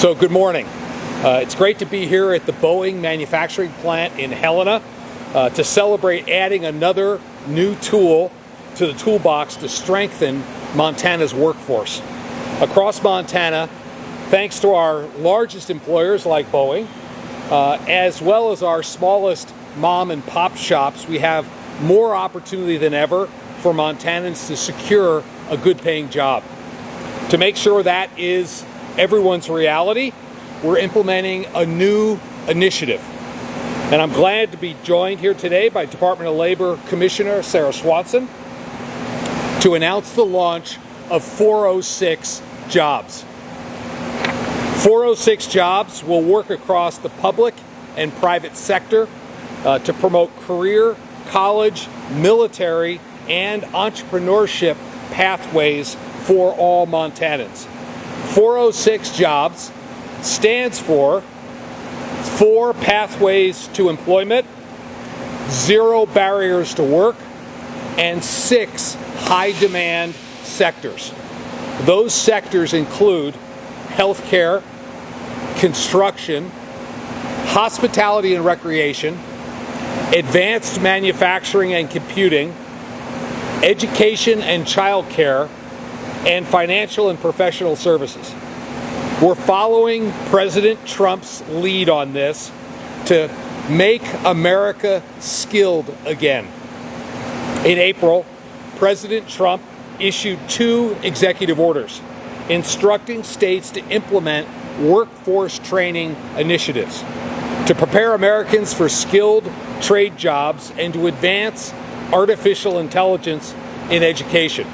So good morning. It's great to be here at the Boeing manufacturing plant in Helena to celebrate adding another new tool to the toolbox to strengthen Montana's workforce. Across Montana, thanks to our largest employers like Boeing, as well as our smallest mom and pop shops, we have more opportunity than ever for Montanans to secure a good paying job. To make sure that is everyone's reality, we're implementing a new initiative. And I'm glad to be joined here today by Department of Labor Commissioner Sarah Swanson to announce the launch of 406 Jobs. 406 Jobs will work across the public and private sector to promote career, college, military, and entrepreneurship pathways for all Montanans. 406 Jobs stands for 4 pathways to employment, 0 barriers to work, and 6 high-demand sectors. Those sectors include healthcare, construction, hospitality and recreation, advanced manufacturing and computing, education and childcare, and financial and professional services. We're following President Trump's lead on this to make America skilled again. In April, President Trump issued 2 executive orders instructing states to implement workforce training initiatives to prepare Americans for skilled trade jobs and to advance artificial intelligence in education.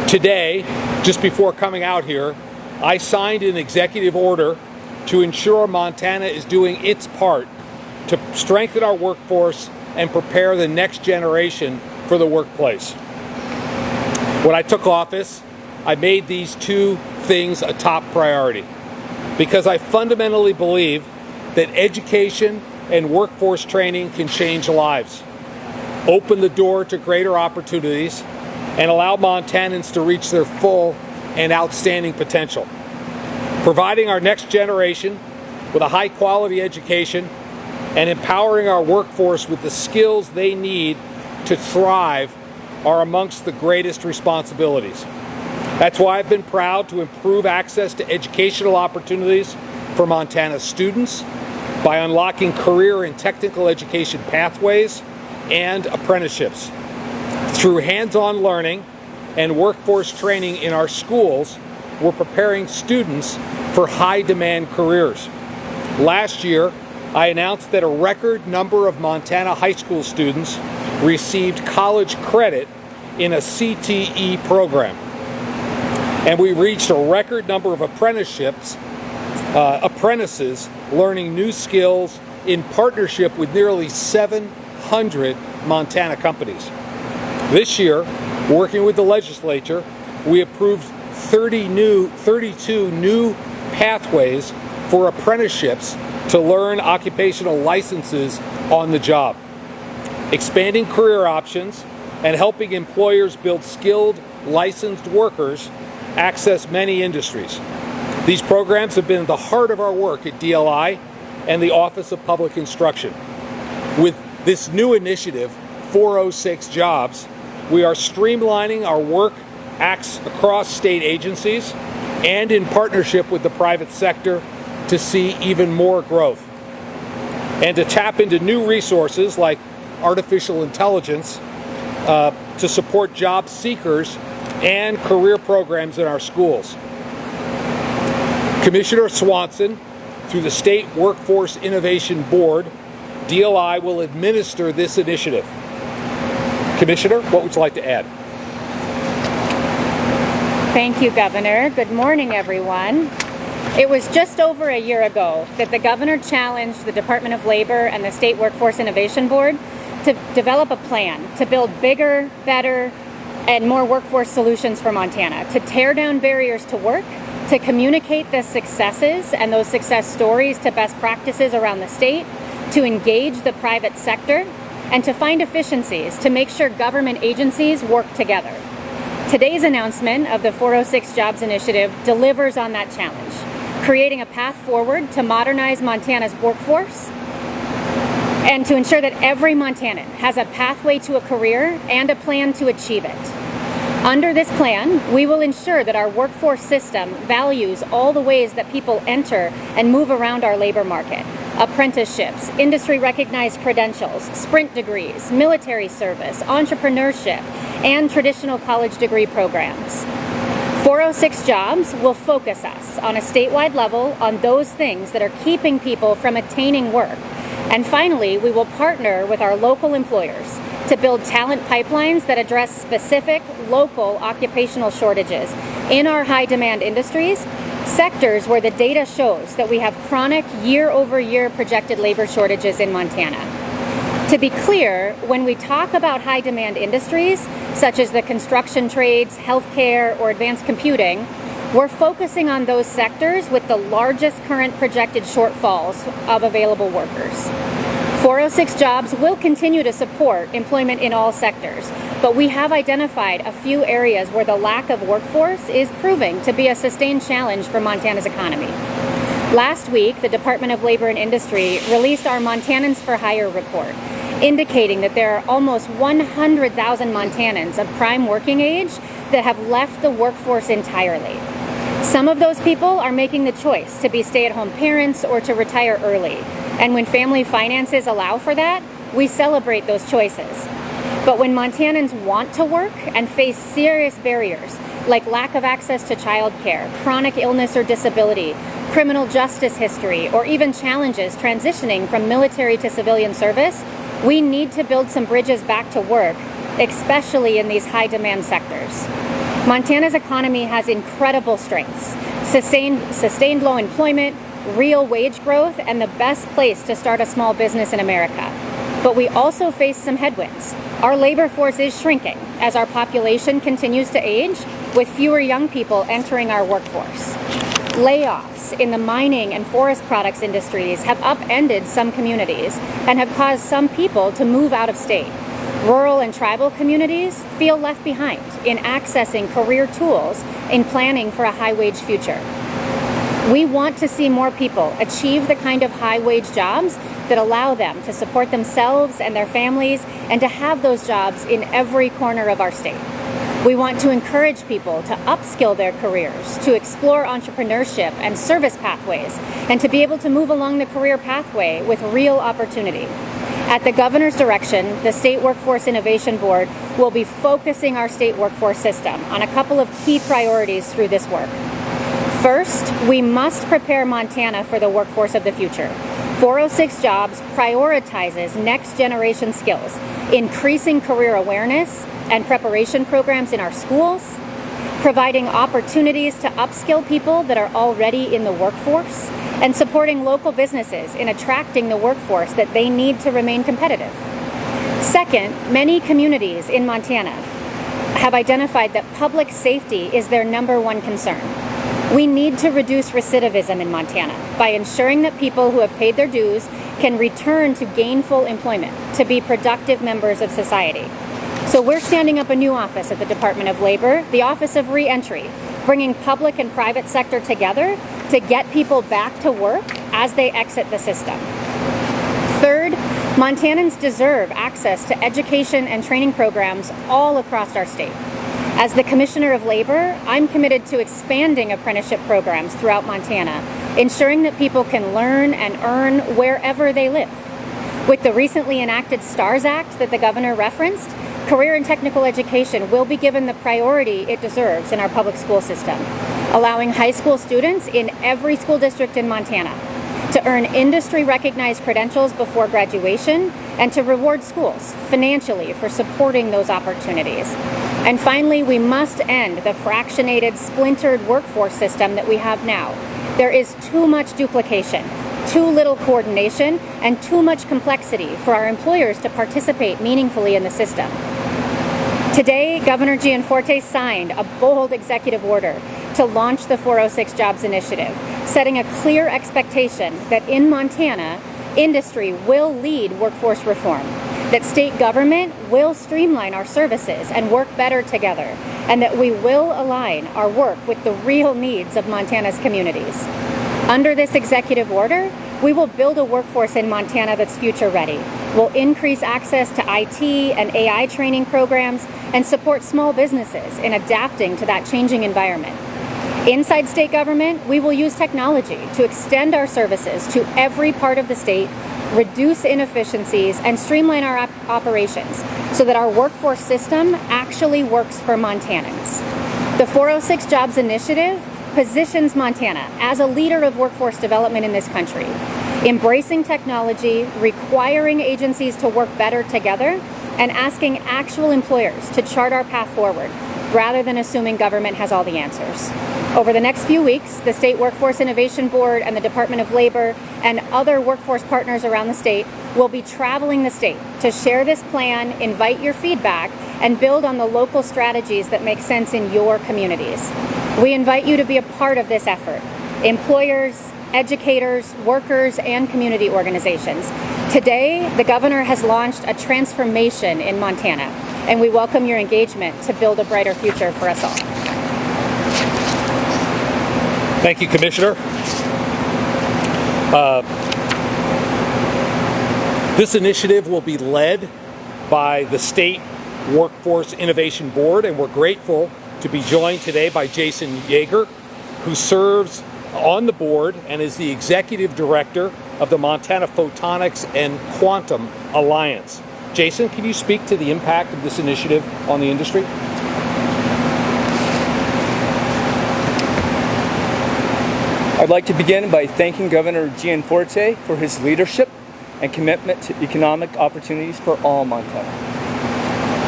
Today, just before coming out here, I signed an executive order to ensure Montana is doing its part to strengthen our workforce and prepare the next generation for the workplace. When I took office, I made these 2 things a top priority because I fundamentally believe that education and workforce training can change lives, open the door to greater opportunities, and allow Montanans to reach their full and outstanding potential. Providing our next generation with a high-quality education and empowering our workforce with the skills they need to thrive are amongst the greatest responsibilities. That's why I've been proud to improve access to educational opportunities for Montana students by unlocking career and technical education pathways and apprenticeships. Through hands-on learning and workforce training in our schools, we're preparing students for high-demand careers. Last year, I announced that a record number of Montana high school students received college credit in a CTE program. And we reached a record number of apprentices learning new skills in partnership with nearly 700 Montana companies. This year, working with the legislature, we approved 32 new pathways for apprenticeships to learn occupational licenses on the job, expanding career options and helping employers build skilled, licensed workers access many industries. These programs have been at the heart of our work at DLI and the Office of Public Instruction. With this new initiative, 406 Jobs, we are streamlining our work acts across state agencies and in partnership with the private sector to see even more growth and to tap into new resources like artificial intelligence to support job seekers and career programs in our schools. Commissioner Swanson, through the State Workforce Innovation Board, DLI will administer this initiative. Commissioner, what would you like to add? Thank you, Governor. Good morning, everyone. It was just over a year ago that the Governor challenged the Department of Labor and the State Workforce Innovation Board to develop a plan to build bigger, better, and more workforce solutions for Montana, to tear down barriers to work, to communicate the successes and those success stories to best practices around the state, to engage the private sector, and to find efficiencies to make sure government agencies work together. Today's announcement of the 406 Jobs Initiative delivers on that challenge, creating a path forward to modernize Montana's workforce and to ensure that every Montanan has a pathway to a career and a plan to achieve it. Under this plan, we will ensure that our workforce system values all the ways that people enter and move around our labor market: apprenticeships, industry-recognized credentials, sprint degrees, military service, entrepreneurship, and traditional college degree programs. 406 Jobs will focus us on a statewide level on those things that are keeping people from attaining work. And finally, we will partner with our local employers to build talent pipelines that address specific local occupational shortages in our high-demand industries, sectors where the data shows that we have chronic year-over-year projected labor shortages in Montana. To be clear, when we talk about high-demand industries, such as the construction trades, healthcare, or advanced computing, we're focusing on those sectors with the largest current projected shortfalls of available workers. 406 Jobs will continue to support employment in all sectors, but we have identified a few areas where the lack of workforce is proving to be a sustained challenge for Montana's economy. Last week, the Department of Labor and Industry released our Montanans for Hire report, indicating that there are almost 100,000 Montanans of prime working age that have left the workforce entirely. Some of those people are making the choice to be stay-at-home parents or to retire early. And when family finances allow for that, we celebrate those choices. But when Montanans want to work and face serious barriers like lack of access to childcare, chronic illness or disability, criminal justice history, or even challenges transitioning from military to civilian service, we need to build some bridges back to work, especially in these high-demand sectors. Montana's economy has incredible strengths: sustained low employment, real wage growth, and the best place to start a small business in America. But we also face some headwinds. Our labor force is shrinking as our population continues to age, with fewer young people entering our workforce. Layoffs in the mining and forest products industries have upended some communities and have caused some people to move out of state. Rural and tribal communities feel left behind in accessing career tools in planning for a high-wage future. We want to see more people achieve the kind of high-wage jobs that allow them to support themselves and their families and to have those jobs in every corner of our state. We want to encourage people to upskill their careers, to explore entrepreneurship and service pathways, and to be able to move along the career pathway with real opportunity. At the governor's direction, the State Workforce Innovation Board will be focusing our state workforce system on a couple of key priorities through this work. First, we must prepare Montana for the workforce of the future. 406 Jobs prioritizes next-generation skills, increasing career awareness and preparation programs in our schools, providing opportunities to upskill people that are already in the workforce, and supporting local businesses in attracting the workforce that they need to remain competitive. Second, many communities in Montana have identified that public safety is their #1 concern. We need to reduce recidivism in Montana by ensuring that people who have paid their dues can return to gainful employment to be productive members of society. So we're standing up a new office at the Department of Labor, the Office of Reentry, bringing public and private sector together to get people back to work as they exit the system. Third, Montanans deserve access to education and training programs all across our state. As the Commissioner of Labor, I'm committed to expanding apprenticeship programs throughout Montana, ensuring that people can learn and earn wherever they live. With the recently enacted STARS Act that the governor referenced, career and technical education will be given the priority it deserves in our public school system, allowing high school students in every school district in Montana to earn industry-recognized credentials before graduation and to reward schools financially for supporting those opportunities. And finally, we must end the fractionated, splintered workforce system that we have now. There is too much duplication, too little coordination, and too much complexity for our employers to participate meaningfully in the system. Today, Governor Gianforte signed a bold executive order to launch the 406 Jobs Initiative, setting a clear expectation that in Montana, industry will lead workforce reform, that state government will streamline our services and work better together, and that we will align our work with the real needs of Montana's communities. Under this executive order, we will build a workforce in Montana that's future ready. We'll increase access to IT and AI training programs and support small businesses in adapting to that changing environment. Inside state government, we will use technology to extend our services to every part of the state, reduce inefficiencies, and streamline our operations so that our workforce system actually works for Montanans. The 406 Jobs Initiative positions Montana as a leader of workforce development in this country, embracing technology, requiring agencies to work better together, and asking actual employers to chart our path forward, rather than assuming government has all the answers. Over the next few weeks, the State Workforce Innovation Board and the Department of Labor and other workforce partners around the state will be traveling the state to share this plan, invite your feedback, and build on the local strategies that make sense in your communities. We invite you to be a part of this effort. Employers, educators, workers, and community organizations. Today, the governor has launched a transformation in Montana, and we welcome your engagement to build a brighter future for us all. Thank you, Commissioner. This initiative will be led by the State Workforce Innovation Board, and we're grateful to be joined today by Jason Yeager, who serves on the board and is the Executive Director of the Montana Photonics and Quantum Alliance. Jason, can you speak to the impact of this initiative on the industry? I'd like to begin by thanking Governor Gianforte for his leadership and commitment to economic opportunities for all Montana.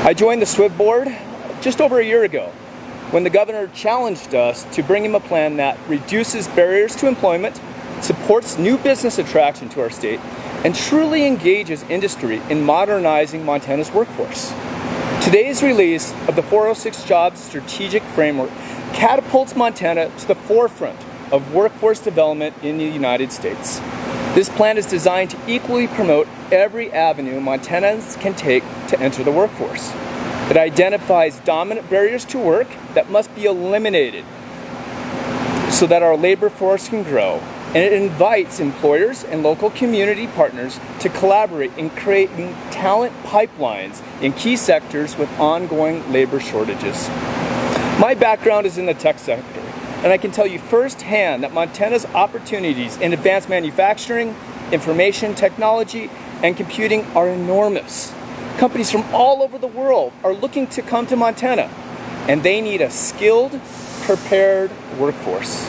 I joined the SWIB board just over a year ago when the governor challenged us to bring him a plan that reduces barriers to employment, supports new business attraction to our state, and truly engages industry in modernizing Montana's workforce. Today's release of the 406 Jobs Strategic Framework catapults Montana to the forefront of workforce development in the United States. This plan is designed to equally promote every avenue Montanans can take to enter the workforce. It identifies dominant barriers to work that must be eliminated so that our labor force can grow, and it invites employers and local community partners to collaborate in creating talent pipelines in key sectors with ongoing labor shortages. My background is in the tech sector, and I can tell you firsthand that Montana's opportunities in advanced manufacturing, information technology, and computing are enormous. Companies from all over the world are looking to come to Montana, and they need a skilled, prepared workforce.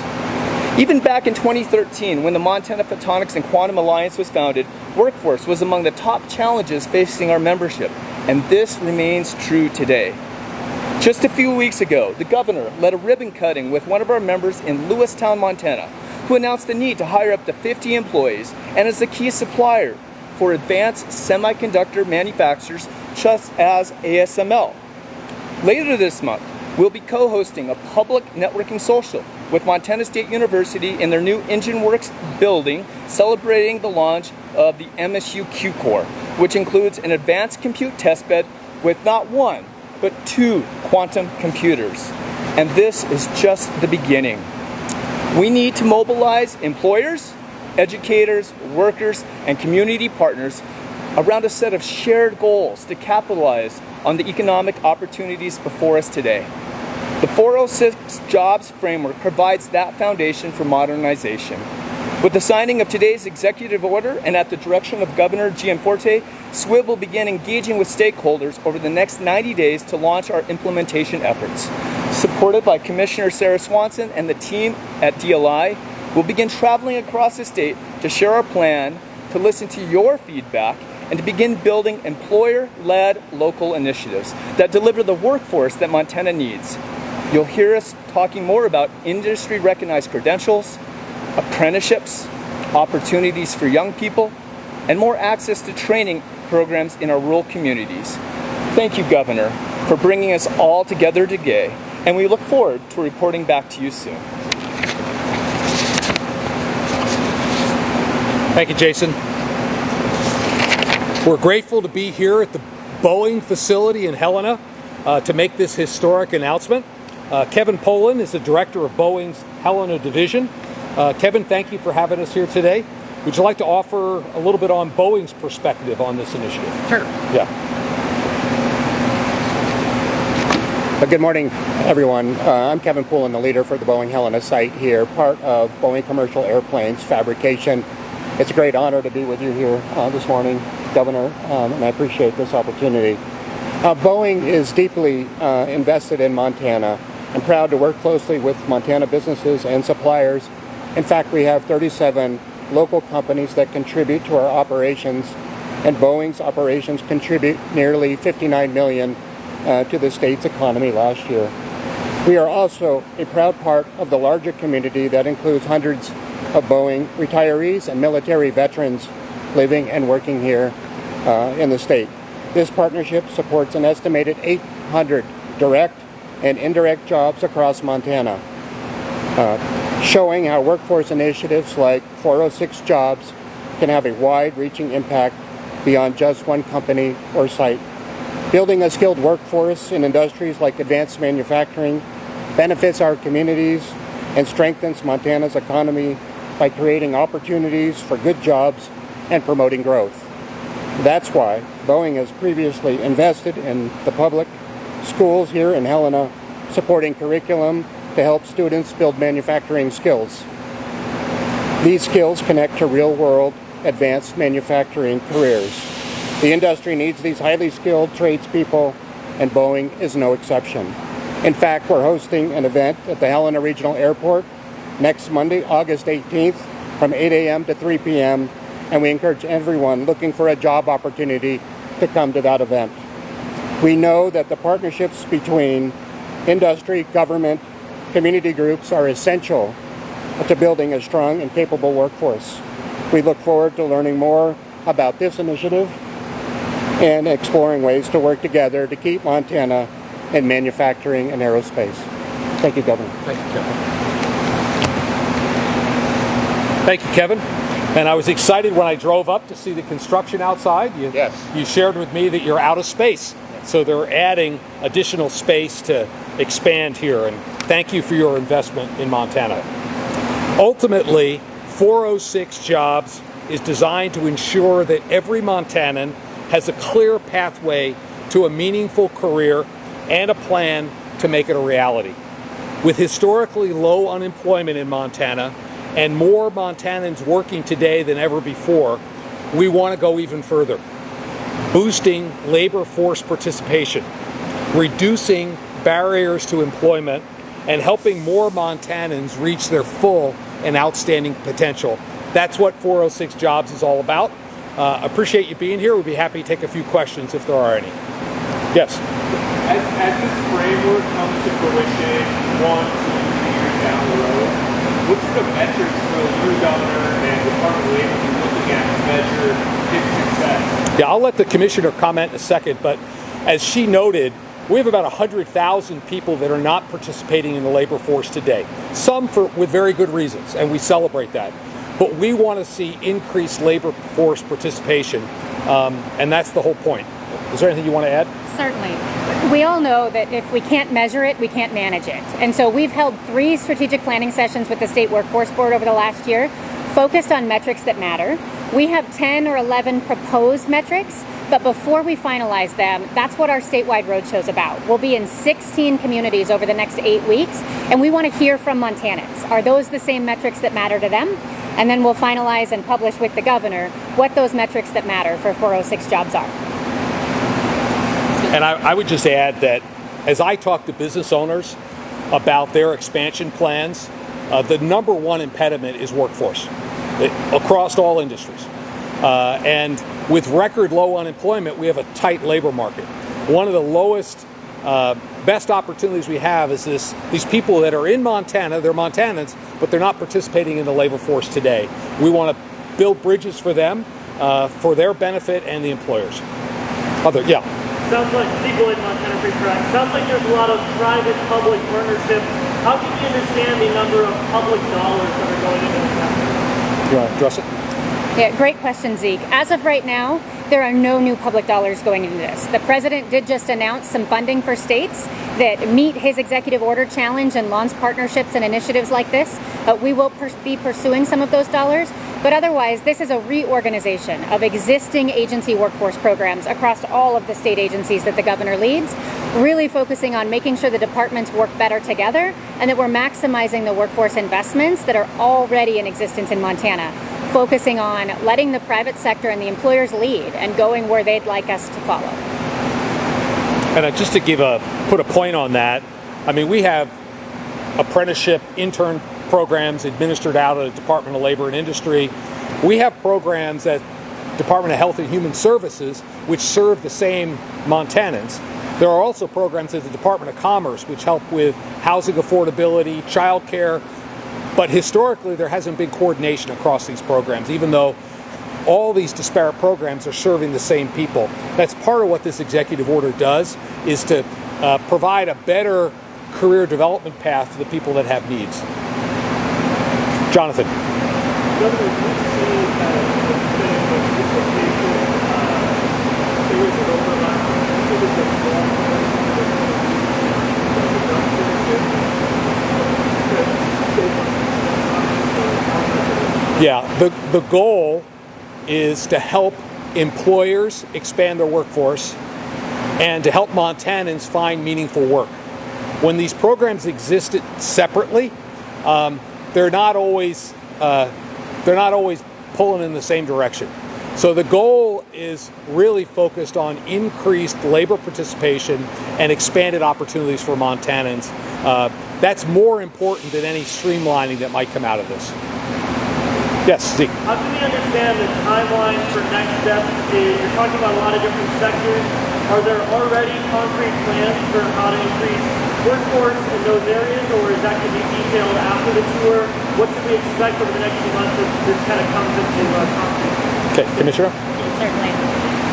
Even back in 2013, when the Montana Photonics and Quantum Alliance was founded, workforce was among the top challenges facing our membership, and this remains true today. Just a few weeks ago, the governor led a ribbon cutting with one of our members in Lewistown, Montana, who announced the need to hire up to 50 employees and is a key supplier for advanced semiconductor manufacturers such as ASML. Later this month, we'll be co-hosting a public networking social with Montana State University in their new EngineWorks building, celebrating the launch of the MSU Q-Core, which includes an advanced compute testbed with not one, but 2 quantum computers. And this is just the beginning. We need to mobilize employers, educators, workers, and community partners around a set of shared goals to capitalize on the economic opportunities before us today. The 406 Jobs Framework provides that foundation for modernization. With the signing of today's executive order and at the direction of Governor Gianforte, SWIB will begin engaging with stakeholders over the next 90 days to launch our implementation efforts. Supported by Commissioner Sarah Swanson and the team at DLI, we'll begin traveling across the state to share our plan, to listen to your feedback, and to begin building employer-led local initiatives that deliver the workforce that Montana needs. You'll hear us talking more about industry-recognized credentials, apprenticeships, opportunities for young people, and more access to training programs in our rural communities. Thank you, Governor, for bringing us all together today, and we look forward to reporting back to you soon. Thank you, Jason. We're grateful to be here at the Boeing facility in Helena to make this historic announcement. Kevin Poland is the director of Boeing's Helena division. Kevin, thank you for having us here today. Would you like to offer a little bit on Boeing's perspective on this initiative? Sure. Yeah. Good morning, everyone. I'm Kevin Poulin, the leader for the Boeing Helena site here, part of Boeing Commercial Airplanes Fabrication. It's a great honor to be with you here this morning, Governor, and I appreciate this opportunity. Boeing is deeply invested in Montana. I'm proud to work closely with Montana businesses and suppliers. In fact, we have 37 local companies that contribute to our operations, and Boeing's operations contribute nearly $59 million to the state's economy last year. We are also a proud part of the larger community that includes hundreds of Boeing retirees and military veterans living and working here in the state. This partnership supports an estimated 800 direct and indirect jobs across Montana, showing how workforce initiatives like 406 Jobs can have a wide-reaching impact beyond just one company or site. Building a skilled workforce in industries like advanced manufacturing benefits our communities and strengthens Montana's economy by creating opportunities for good jobs and promoting growth. That's why Boeing has previously invested in the public schools here in Helena, supporting curriculum to help students build manufacturing skills. These skills connect to real-world advanced manufacturing careers. The industry needs these highly skilled tradespeople, and Boeing is no exception. In fact, we're hosting an event at the Helena Regional Airport next Monday, August 18th, from 8 a.m. to 3 p.m., and we encourage everyone looking for a job opportunity to come to that event. We know that the partnerships between industry, government, community groups are essential to building a strong and capable workforce. We look forward to learning more about this initiative and exploring ways to work together to keep Montana in manufacturing and aerospace. Thank you, Governor. Thank you, Kevin. Thank you, Kevin. And I was excited when I drove up to see the construction outside. Yes. You shared with me that you're out of space. So they're adding additional space to expand here. And thank you for your investment in Montana. Ultimately, 406 Jobs is designed to ensure that every Montanan has a clear pathway to a meaningful career and a plan to make it a reality. With historically low unemployment in Montana and more Montanans working today than ever before, we want to go even further. Boosting labor force participation, reducing barriers to employment, and helping more Montanans reach their full and outstanding potential. That's what 406 Jobs is all about. Appreciate you being here. We'd be happy to take a few questions if there are any. Yes? As this framework comes to fruition 1, 2, 3 years down the road, what sort of metrics will you, Governor, and the Department of Labor be looking at to measure its success? Yeah, I'll let the Commissioner comment in a second, but as she noted, we have about 100,000 people that are not participating in the labor force today. Some with very good reasons, and we celebrate that. But we want to see increased labor force participation, and that's the whole point. Is there anything you want to add? Certainly. We all know that if we can't measure it, we can't manage it. And so we've held 3 strategic planning sessions with the State Workforce Board over the last year, focused on metrics that matter. We have 10 or 11 proposed metrics, but before we finalize them, that's what our statewide roadshow is about. We'll be in 16 communities over the next 8 weeks, and we want to hear from Montanans. Are those the same metrics that matter to them? And then we'll finalize and publish with the governor what those metrics that matter for 406 Jobs are. And I would just add that as I talk to business owners about their expansion plans, the number one impediment is workforce across all industries. And with record low unemployment, we have a tight labor market. One of the lowest, best opportunities we have is these people that are in Montana, they're Montanans, but they're not participating in the labor force today. We want to build bridges for them, for their benefit and the employers. Sounds like, equally Montana Free Press, sounds like there's a lot of private-public partnership. How can you understand the number of public dollars that are going into this effort? You want to address it? Yeah, great question, Zeke. As of right now, there are no new public dollars going into this. The president did just announce some funding for states that meet his executive order challenge and launch partnerships and initiatives like this. We will be pursuing some of those dollars, but otherwise this is a reorganization of existing agency workforce programs across all of the state agencies that the governor leads, really focusing on making sure the departments work better together and that we're maximizing the workforce investments that are already in existence in Montana, focusing on letting the private sector and the employers lead and going where they'd like us to follow. And just to put a point on that, I mean, we have apprenticeship, intern programs administered out of the Department of Labor and Industry. We have programs at Department of Health and Human Services which serve the same Montanans. There are also programs at the Department of Commerce which help with housing affordability, childcare, but historically there hasn't been coordination across these programs, even though all these disparate programs are serving the same people. That's part of what this executive order does, is to provide a better career development path for the people that have needs. Jonathan. Governor, do you see there was an overlap? There was a Yeah, the goal is to help employers expand their workforce and to help Montanans find meaningful work. When these programs existed separately, they're not always pulling in the same direction. So the goal is really focused on increased labor participation and expanded opportunities for Montanans. That's more important than any streamlining that might come out of this. Yes, Zeke. How do we understand the timeline for next steps? You're talking about a lot of different sectors. Are there already concrete plans for how to increase workforce in those areas, or is that going to be detailed after the tour? What should we expect over the next few months as this kind of comes into concrete? Okay, Commissioner? Certainly.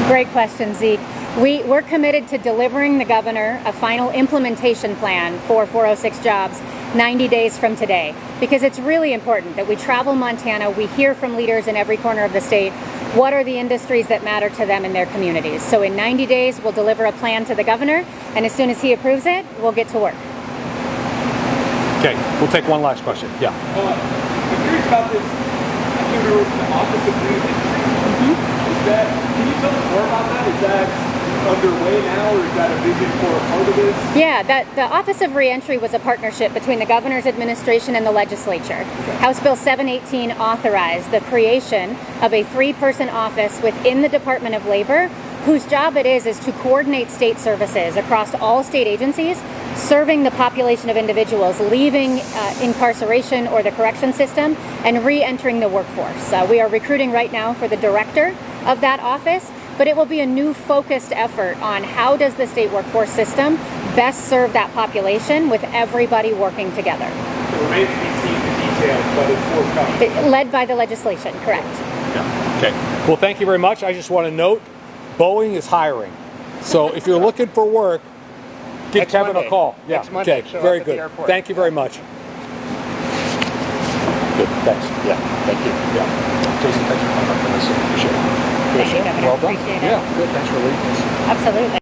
Great question, Zeke. We're committed to delivering the governor a final implementation plan for 406 jobs 90 days from today, because it's really important that we travel Montana, we hear from leaders in every corner of the state, what are the industries that matter to them in their communities. So in 90 days, we'll deliver a plan to the governor, and as soon as he approves it, we'll get to work. Okay, we'll take one last question. Yeah. I'm curious about this. I can't remember the Office of Reentry. Can you tell us more about that? Is that underway now, or is that a vision for a part of this? Yeah, the Office of Reentry was a partnership between the governor's administration and the legislature. House Bill 718 authorized the creation of a 3-person office within the Department of Labor, whose job it is to coordinate state services across all state agencies, serving the population of individuals leaving incarceration or the correction system and re-entering the workforce. We are recruiting right now for the director of that office, but it will be a new focused effort on how does the state workforce system best serve that population with everybody working together. So it remains to be seen the details, but it's forthcoming. Led by the legislation, correct. Yeah. Okay. Well, thank you very much. I just want to note, Boeing is hiring. So if you're looking for work, give Next Kevin Monday. a call. Yeah. Next Monday, Okay. show Very up at the good. airport. Thank you very much. Good. Thanks. Yeah, thank you. Yeah. Jason, thanks for coming up on this. Appreciate it. Thank you, Governor. Well done. Appreciate it. Yeah. Good. Thanks for leading us. Absolutely.